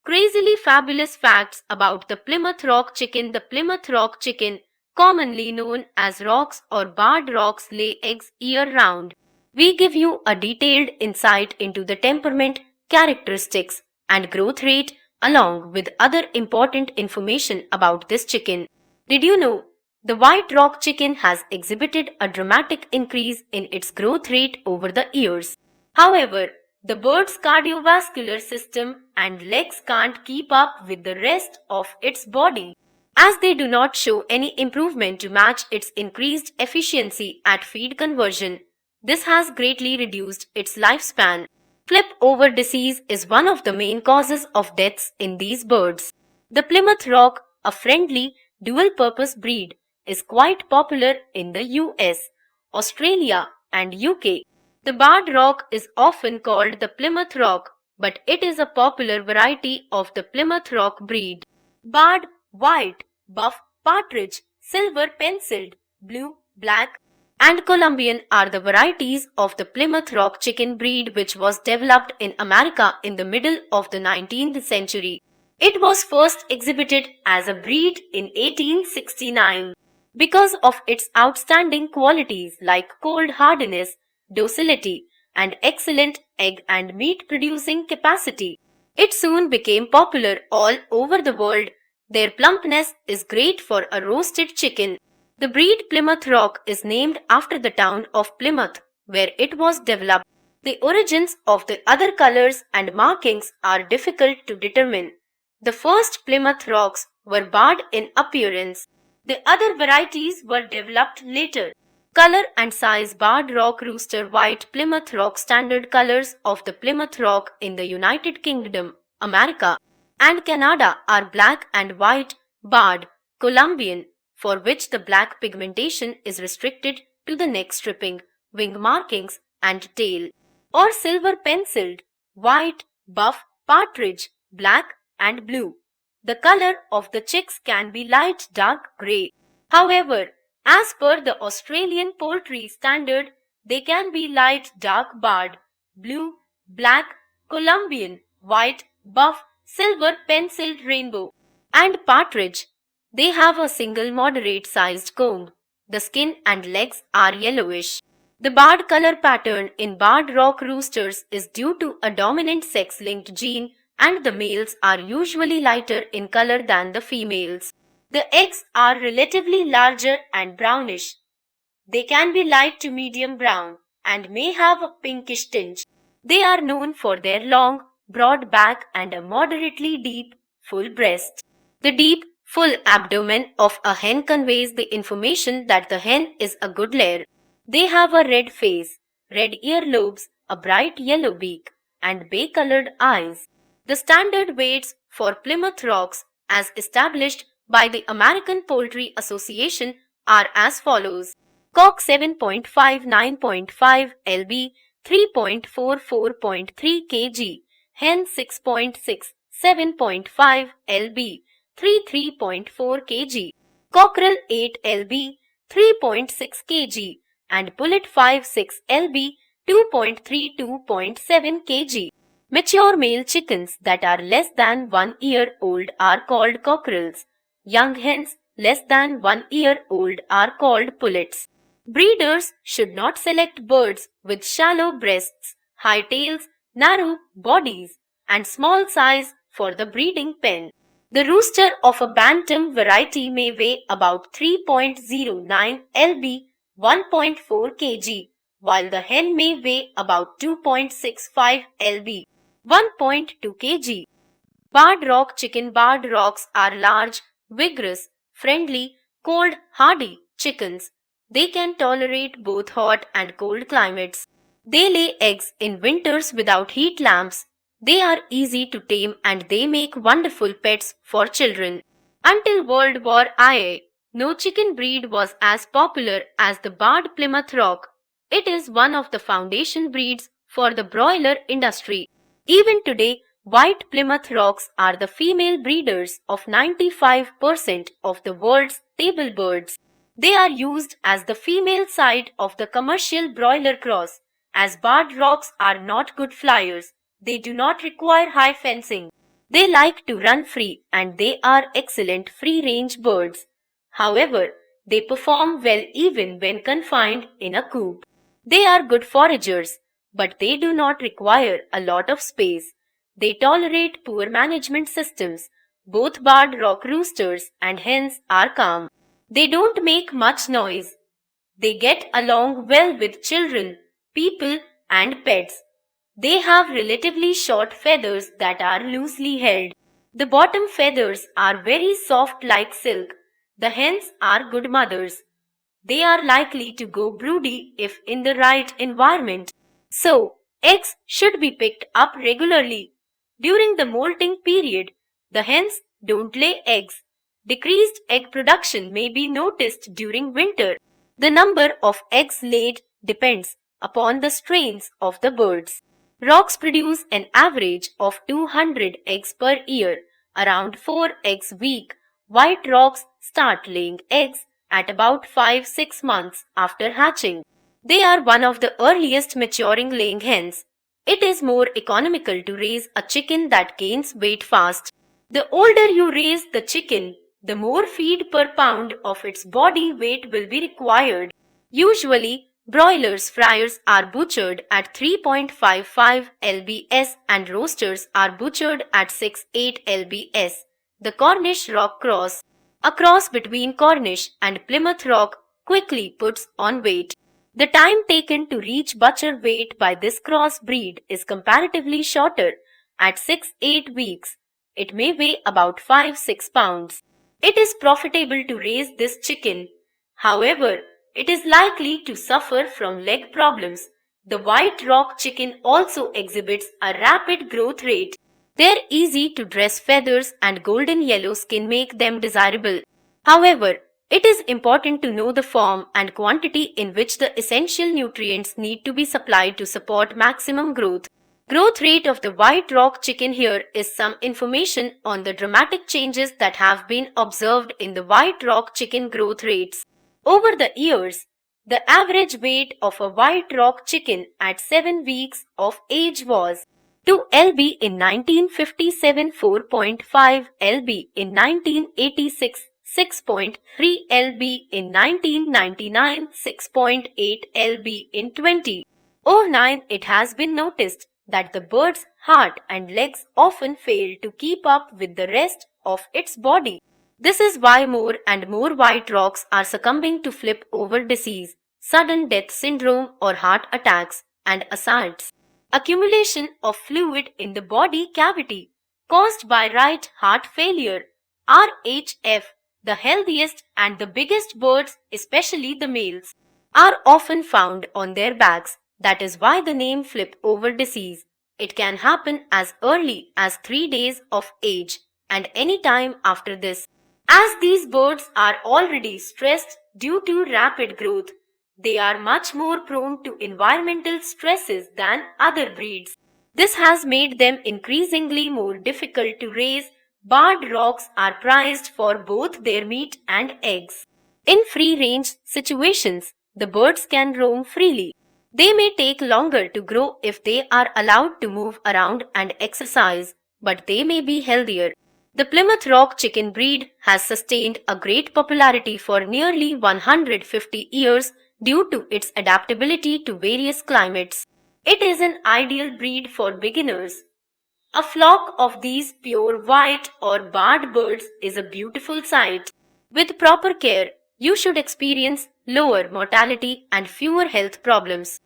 Crazily fabulous facts about the Plymouth Rock chicken. The Plymouth Rock chicken, commonly known as rocks or barred rocks, lay eggs year-round. We give you a detailed insight into the temperament, characteristics, and growth rate, along with other important information about this chicken. Did you know the White Rock chicken has exhibited a dramatic increase in its growth rate over the years? However, the bird's cardiovascular system and legs can't keep up with the rest of its body, as they do not show any improvement to match its increased efficiency at feed conversion. This has greatly reduced its lifespan. Flip over disease is one of the main causes of deaths in these birds. The Plymouth Rock, a friendly, dual-purpose breed, is quite popular in the US, Australia, and UK. The barred rock is often called the Plymouth Rock, but it is a popular variety of the Plymouth Rock breed. Barred, white, buff, partridge, silver penciled, blue, black, and Colombian are the varieties of the Plymouth Rock chicken breed, which was developed in America in the middle of the 19th century. It was first exhibited as a breed in 1869. Because of its outstanding qualities like cold hardiness, docility, and excellent egg and meat producing capacity, it soon became popular all over the world. Their plumpness is great for a roasted chicken. The breed Plymouth Rock is named after the town of Plymouth, where it was developed. The origins of the other colors and markings are difficult to determine. The first Plymouth Rocks were barred in appearance. The other varieties were developed later. Color and size: barred rock rooster, white Plymouth Rock. Standard colors of the Plymouth Rock in the United Kingdom, America, and Canada are black and white. Barred, Colombian, for which the black pigmentation is restricted to the neck stripping, wing markings, and tail. Or silver penciled, white, buff, partridge, black, and blue. The color of the chicks can be light dark grey. However, as per the Australian poultry standard, they can be light dark barred, blue, black, Colombian, white, buff, silver penciled, rainbow, and partridge. They have a single moderate sized comb. The skin and legs are yellowish. The barred color pattern in barred rock roosters is due to a dominant sex-linked gene, and the males are usually lighter in color than the females. The eggs are relatively larger and brownish. They can be light to medium brown and may have a pinkish tinge. They are known for their long, broad back and a moderately deep, full breast. The deep, full abdomen of a hen conveys the information that the hen is a good layer. They have a red face, red earlobes, a bright yellow beak, and bay-colored eyes. The standard weights for Plymouth Rocks, as established by the American Poultry Association, are as follows: cock 7.5 9.5 lb, 3.4 kg, hen 6.6 7.5 lb, 3.4 kg, cockerel 8 lb, 3.6 kg, and pullet 5.6 lb, 2.7 kg. Mature male chickens that are less than 1 year old are called cockerels. Young hens less than 1 year old are called pullets. Breeders should not select birds with shallow breasts, high tails, narrow bodies, and small size for the breeding pen. The rooster of a bantam variety may weigh about 3.09 lb, 1.4 kg, while the hen may weigh about 2.65 lb, 1.2 kg. Barred rock chicken. Barred rocks are large, vigorous, friendly, cold, hardy chickens. They can tolerate both hot and cold climates. They lay eggs in winters without heat lamps. They are easy to tame and they make wonderful pets for children. Until World War I, no chicken breed was as popular as the barred Plymouth Rock. It is one of the foundation breeds for the broiler industry. Even today, white Plymouth Rocks are the female breeders of 95% of the world's table birds. They are used as the female side of the commercial broiler cross. As barred rocks are not good flyers, they do not require high fencing. They like to run free and they are excellent free-range birds. However, they perform well even when confined in a coop. They are good foragers, but they do not require a lot of space. They tolerate poor management systems. Both barred rock roosters and hens are calm. They don't make much noise. They get along well with children, people, and pets. They have relatively short feathers that are loosely held. The bottom feathers are very soft like silk. The hens are good mothers. They are likely to go broody if in the right environment. So, eggs should be picked up regularly. During the molting period, the hens don't lay eggs. Decreased egg production may be noticed during winter. The number of eggs laid depends upon the strains of the birds. Rocks produce an average of 200 eggs per year, around 4 eggs a week. White rocks start laying eggs at about 5-6 months after hatching. They are one of the earliest maturing laying hens. It is more economical to raise a chicken that gains weight fast. The older you raise the chicken, the more feed per pound of its body weight will be required. Usually, broilers fryers are butchered at 3.55 lbs and roasters are butchered at 6-8 lbs. The Cornish Rock Cross, a cross between Cornish and Plymouth Rock, quickly puts on weight. The time taken to reach butcher weight by this cross breed is comparatively shorter. At 6-8 weeks, it may weigh about 5-6 pounds. It is profitable to raise this chicken. However, it is likely to suffer from leg problems. The white rock chicken also exhibits a rapid growth rate. Their easy to dress feathers and golden yellow skin make them desirable. However, it is important to know the form and quantity in which the essential nutrients need to be supplied to support maximum growth. Growth rate of the white rock chicken. Here is some information on the dramatic changes that have been observed in the white rock chicken growth rates. Over the years, the average weight of a white rock chicken at 7 weeks of age was 2 lb in 1957, 4.5 lb in 1986, 6.3 lb in 1999, 6.8 lb in 2009. It has been noticed that the bird's heart and legs often fail to keep up with the rest of its body. This is why more and more white rocks are succumbing to flip over disease, sudden death syndrome or heart attacks and assaults. Accumulation of fluid in the body cavity caused by right heart failure, RHF. The healthiest and the biggest birds, especially the males, are often found on their backs. That is why the name flip over disease. It can happen as early as 3 days of age and any time after this. As these birds are already stressed due to rapid growth, they are much more prone to environmental stresses than other breeds. This has made them increasingly more difficult to raise. Barred rocks are prized for both their meat and eggs. In free-range situations, the birds can roam freely. They may take longer to grow if they are allowed to move around and exercise, but they may be healthier. The Plymouth Rock chicken breed has sustained a great popularity for nearly 150 years due to its adaptability to various climates. It is an ideal breed for beginners. A flock of these pure white or barred birds is a beautiful sight. With proper care, you should experience lower mortality and fewer health problems.